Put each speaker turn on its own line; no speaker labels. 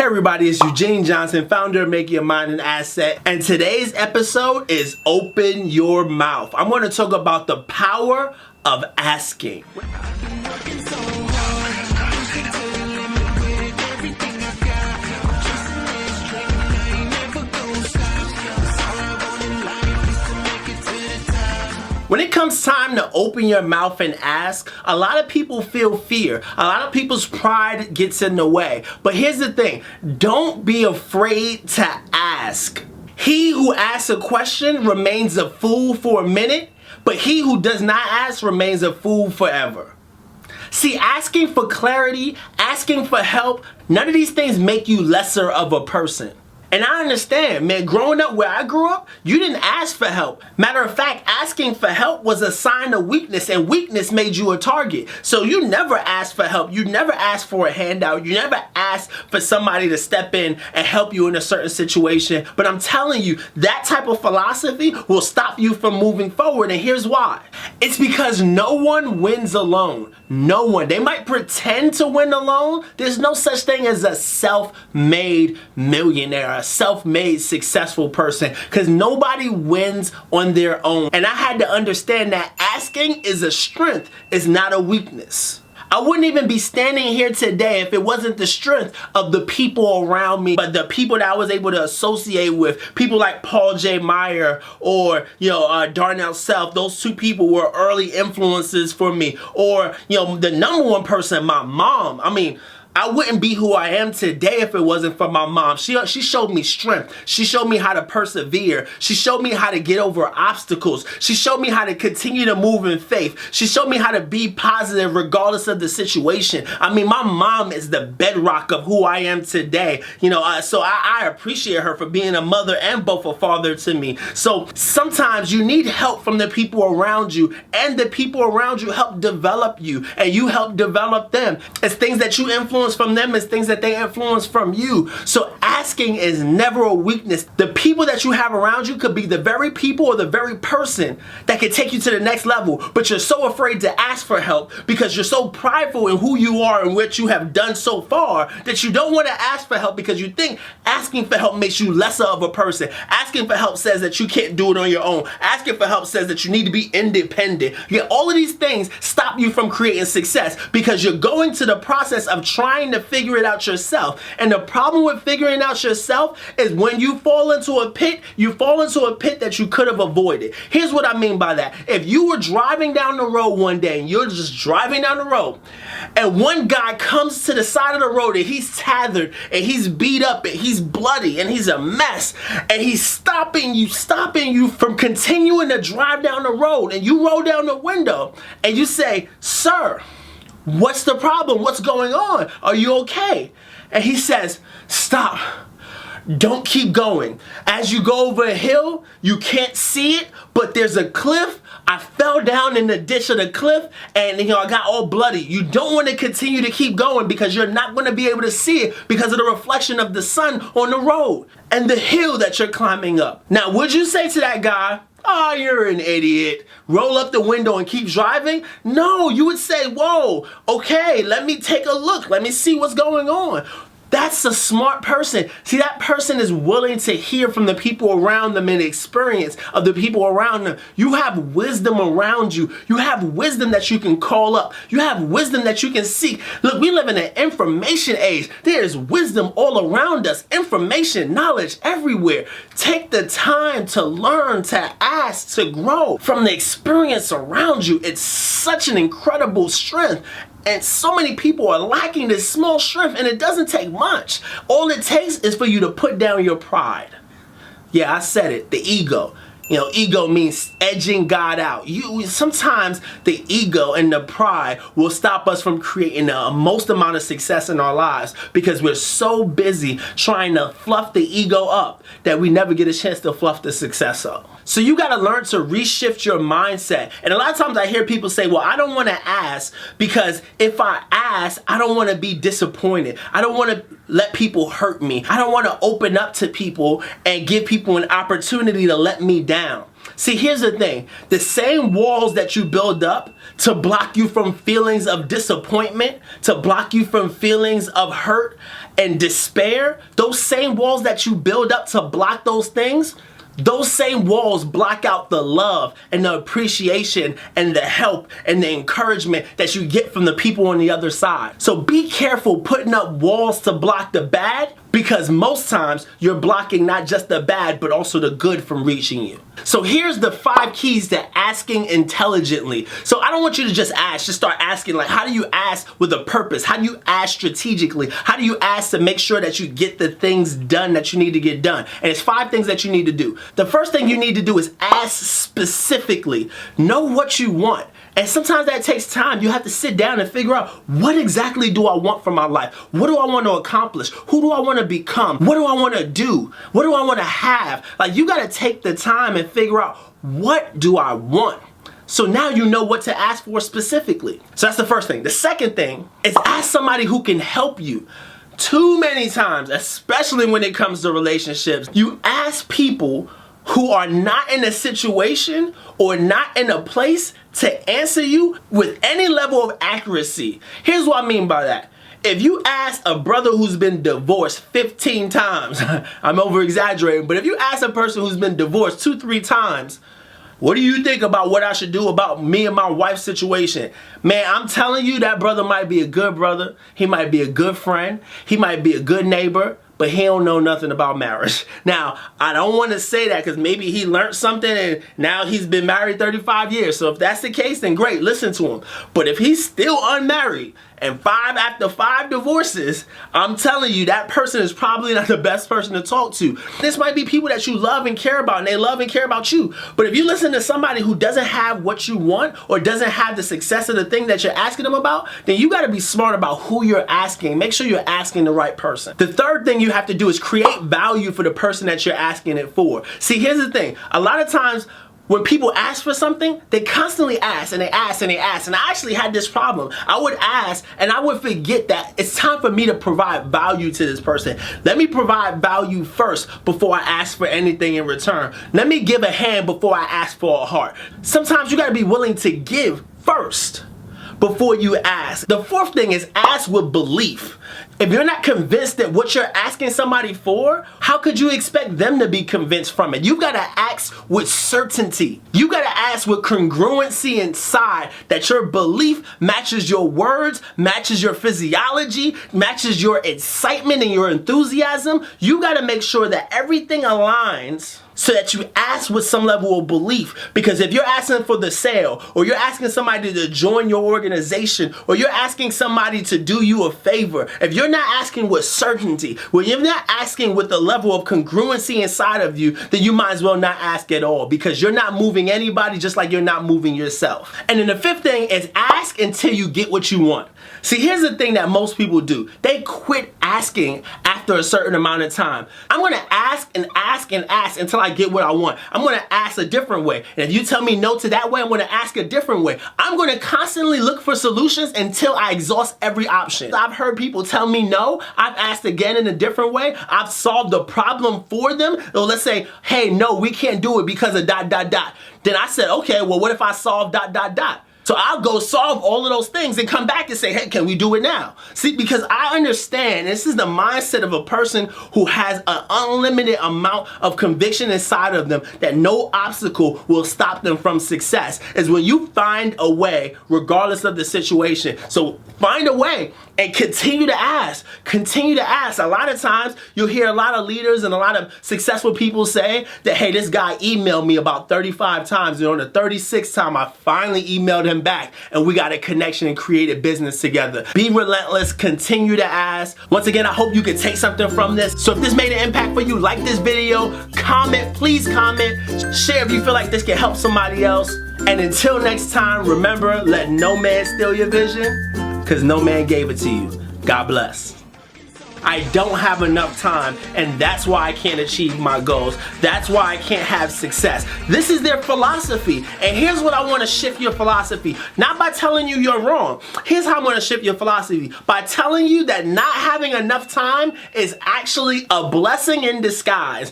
Hey everybody, it's Eugene Johnson, founder of Make Your Mind an Asset, and today's episode is Open Your Mouth. I'm going to talk about the power of asking. When it comes time to open your mouth and ask, a lot of people feel fear. A lot of people's pride gets in the way. But here's the thing, don't be afraid to ask. He who asks a question remains a fool for a minute, but he who does not ask remains a fool forever. See, asking for clarity, asking for help, none of these things make you lesser of a person. And I understand, man, growing up where I grew up, you didn't ask for help. Matter of fact, asking for help was a sign of weakness, and weakness made you a target. So you never asked for help. You never asked for a handout. You never asked for somebody to step in and help you in a certain situation. But I'm telling you, that type of philosophy will stop you from moving forward, and here's why. It's because no one wins alone. No one. They might pretend to win alone. There's no such thing as a self-made millionaire, a self-made successful person, because nobody wins on their own. And I had to understand that asking is a strength, it's not a weakness. I wouldn't even be standing here today if it wasn't the strength of the people around me, but the people that I was able to associate with, people like Paul J. Meyer or, Darnell Self. Those two people were early influences for me. Or, the number one person, my mom. I wouldn't be who I am today if it wasn't for my mom. She showed me strength. She showed me how to persevere. She showed me how to get over obstacles. She showed me how to continue to move in faith. She showed me how to be positive regardless of the situation. My mom is the bedrock of who I am today. So I appreciate her for being a mother and both a father to me. So sometimes you need help from the people around you, and the people around you help develop you, and you help develop them. It's things that you influence from them, is things that they influence from you. So asking is never a weakness. The people that you have around you could be the very people or the very person that can take you to the next level, but you're so afraid to ask for help because you're so prideful in who you are and what you have done so far that you don't want to ask for help because you think asking for help makes you lesser of a person. Asking for help says that you can't do it on your own. Asking for help says that you need to be independent. Yet all of these things stop you from creating success because you're going to the process of trying to figure it out yourself. And the problem with figuring out yourself is when you fall into a pit, you fall into a pit that you could have avoided. Here's what I mean by that. If you were driving down the road one day and you're just driving down the road and one guy comes to the side of the road and he's tethered and he's beat up and he's bloody and he's a mess and he's stopping you from continuing to drive down the road, and you roll down the window and you say, "Sir, what's the problem? What's going on? Are you okay?" And he says, "Stop. Don't keep going. As you go over a hill, you can't see it, but there's a cliff. I fell down in the ditch of the cliff and I got all bloody." You don't want to continue to keep going because you're not going to be able to see it because of the reflection of the sun on the road and the hill that you're climbing up. Now, would you say to that guy, "Oh, you're an idiot, roll up the window and keep driving"? No, you would say, "Whoa, okay, let me take a look. Let me see what's going on." That's a smart person. See, that person is willing to hear from the people around them and the experience of the people around them. You have wisdom around you. You have wisdom that you can call up. You have wisdom that you can seek. Look, we live in an information age. There's wisdom all around us. Information, knowledge everywhere. Take the time to learn, to ask, to grow from the experience around you. It's such an incredible strength. And so many people are lacking this small strength, and it doesn't take much. All it takes is for you to put down your pride. Yeah, I said it, the ego. Ego means edging God out. Sometimes the ego and the pride will stop us from creating the most amount of success in our lives because we're so busy trying to fluff the ego up that we never get a chance to fluff the success up. So you got to learn to reshift your mindset. And a lot of times I hear people say, "Well, I don't want to ask because if I ask, I don't want to be disappointed. I don't want to let people hurt me. I don't want to open up to people and give people an opportunity to let me down." See, here's the thing. The same walls that you build up to block you from feelings of disappointment, to block you from feelings of hurt, and despair, those same walls that you build up to block those things, those same walls block out the love and the appreciation and the help and the encouragement that you get from the people on the other side. So be careful putting up walls to block the bad, because most times you're blocking not just the bad but also the good from reaching you. So here's the 5 keys to asking intelligently. So I don't want you to just ask, just start asking. Like, how do you ask with a purpose? How do you ask strategically? How do you ask to make sure that you get the things done that you need to get done? And it's 5 things that you need to do. The first thing you need to do is ask specifically. Know what you want. And sometimes that takes time. You have to sit down and figure out, what exactly do I want from my life? What do I want to accomplish? Who do I want to become? What do I want to do? What do I want to have? Like, you got to take the time and figure out, what do I want? So now you know what to ask for specifically. So that's the first thing. The second thing is ask somebody who can help you. Too many times, especially when it comes to relationships, you ask people who are not in a situation or not in a place to answer you with any level of accuracy. Here's what I mean by that. If you ask a brother who's been divorced 15 times, I'm over exaggerating, but if you ask a person who's been divorced 2-3 times, what do you think about what I should do about me and my wife's situation? Man, I'm telling you, that brother might be a good brother. He might be a good friend. He might be a good neighbor, but he don't know nothing about marriage. Now, I don't want to say that because maybe he learned something and now he's been married 35 years. So if that's the case, then great, listen to him. But if he's still unmarried and after 5 divorces, I'm telling you, that person is probably not the best person to talk to. This might be people that you love and care about, and they love and care about you. But if you listen to somebody who doesn't have what you want or doesn't have the success of the thing that you're asking them about, then you got to be smart about who you're asking. Make sure you're asking the right person. The third thing you have to do is create value for the person that you're asking it for. See, here's the thing. A lot of times, when people ask for something, they constantly ask and they ask and they ask. And I actually had this problem. I would ask and I would forget that it's time for me to provide value to this person. Let me provide value first before I ask for anything in return. Let me give a hand before I ask for a heart. Sometimes you gotta be willing to give first before you ask. The fourth thing is ask with belief. If you're not convinced that what you're asking somebody for, how could you expect them to be convinced from it? You gotta ask with certainty. You gotta ask with congruency inside, that your belief matches your words, matches your physiology, matches your excitement and your enthusiasm. You gotta make sure that everything aligns so that you ask with some level of belief. Because if you're asking for the sale, or you're asking somebody to join your organization, or you're asking somebody to do you a favor, if you're not asking with certainty, when you're not asking with the level of congruency inside of you, then you might as well not ask at all, because you're not moving anybody just like you're not moving yourself. And then the fifth thing is ask until you get what you want. See, here's the thing that most people do. They quit asking after a certain amount of time. I'm gonna ask and ask and ask until I get what I want. I'm gonna ask a different way. And if you tell me no to that way, I'm gonna ask a different way. I'm gonna constantly look for solutions until I exhaust every option. I've heard people tell me no. I've asked again in a different way. I've solved the problem for them. So let's say, hey, no, we can't do it because of ... Then I said, okay, well, what if I solve ... So I'll go solve all of those things and come back and say, hey, can we do it now? See, because I understand this is the mindset of a person who has an unlimited amount of conviction inside of them that no obstacle will stop them from success. Is when you find a way, regardless of the situation. So find a way and continue to ask. Continue to ask. A lot of times you'll hear a lot of leaders and a lot of successful people say that, hey, this guy emailed me about 35 times, and on the 36th time I finally emailed him back and we got a connection and created business together. Be relentless, continue to ask. Once again, I hope you can take something from this. So if this made an impact for you, like this video, comment, please comment, share if you feel like this can help somebody else. And until next time, remember, let no man steal your vision, because no man gave it to you. God bless. I don't have enough time, and that's why I can't achieve my goals. That's why I can't have success. This is their philosophy, and here's what I want to shift your philosophy. Not by telling you you're wrong. Here's how I want to shift your philosophy. By telling you that not having enough time is actually a blessing in disguise.